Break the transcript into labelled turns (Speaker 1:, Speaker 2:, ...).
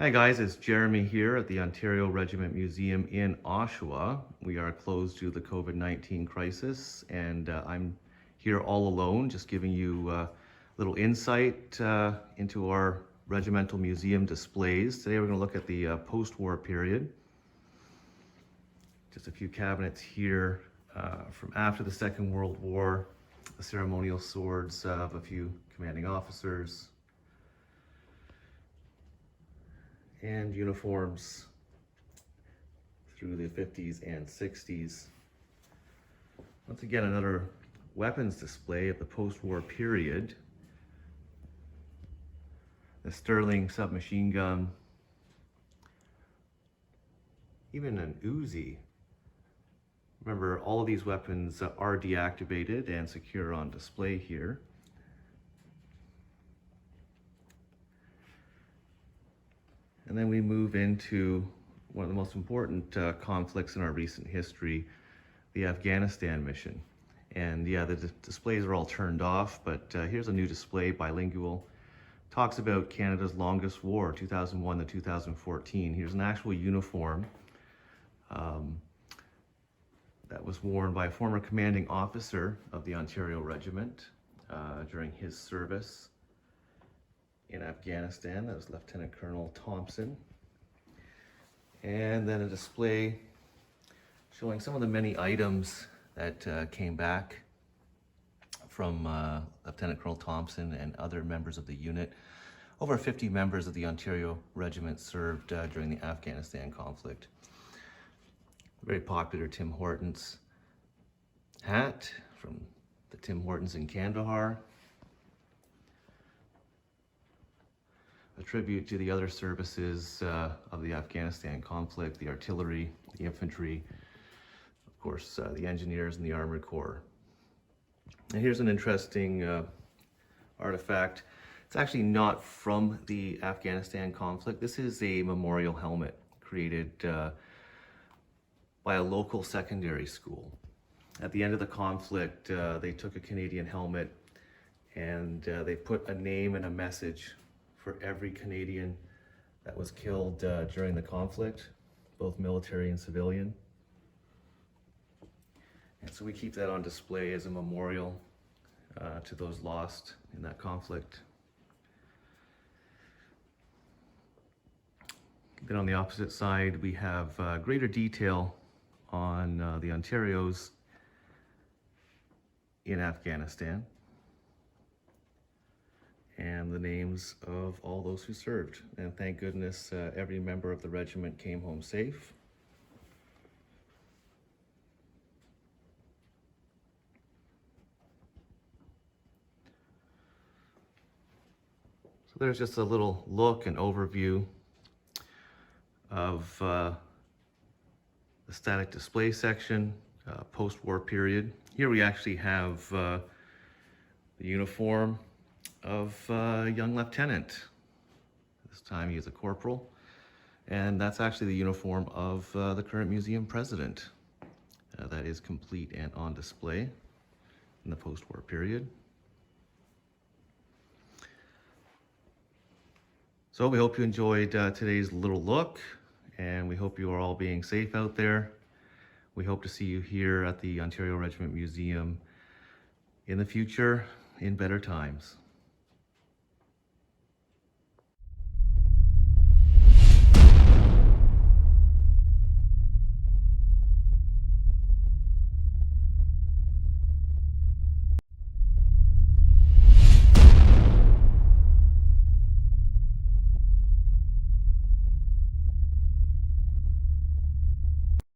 Speaker 1: Hi guys, it's Jeremy here at the Ontario Regiment Museum in Oshawa. We are closed due to the COVID-19 crisis, and I'm here all alone, just giving you a little insight into our regimental museum displays. Today we're going to look at the post-war period. Just a few cabinets here from after the Second World War, the ceremonial swords of a few commanding officers, and uniforms through the 50s and 60s. Once again, another weapons display of the post-war period. The Sterling submachine gun, even an Uzi. Remember, all of these weapons are deactivated and secure on display here. And then we move into one of the most important conflicts in our recent history, the Afghanistan mission. And yeah, the displays are all turned off, but here's a new display, bilingual. Talks about Canada's longest war, 2001 to 2014. Here's an actual uniform that was worn by a former commanding officer of the Ontario Regiment during his service in Afghanistan. That was Lieutenant Colonel Thompson. And then a display showing some of the many items that came back from Lieutenant Colonel Thompson and other members of the unit. Over 50 members of the Ontario Regiment served during the Afghanistan conflict. Very popular Tim Hortons hat from the Tim Hortons in Kandahar. A tribute to the other services of the Afghanistan conflict, the artillery, the infantry, of course, the engineers and the Armored Corps. And here's an interesting artifact. It's actually not from the Afghanistan conflict. This is a memorial helmet created by a local secondary school. At the end of the conflict, they took a Canadian helmet and they put a name and a message for every Canadian that was killed during the conflict, both military and civilian. And so we keep that on display as a memorial to those lost in that conflict. Then on the opposite side, we have greater detail on the Ontarios in Afghanistan and the names of all those who served. And thank goodness every member of the regiment came home safe. So there's just a little look and overview of the static display section, post-war period. Here we actually have the uniform of a young lieutenant. This time he is a corporal, and that's actually the uniform of the current museum president. That is complete and on display in the post-war period. So we hope you enjoyed today's little look, and we hope you are all being safe out there. We hope to see you here at the Ontario Regiment Museum in the future, in better times.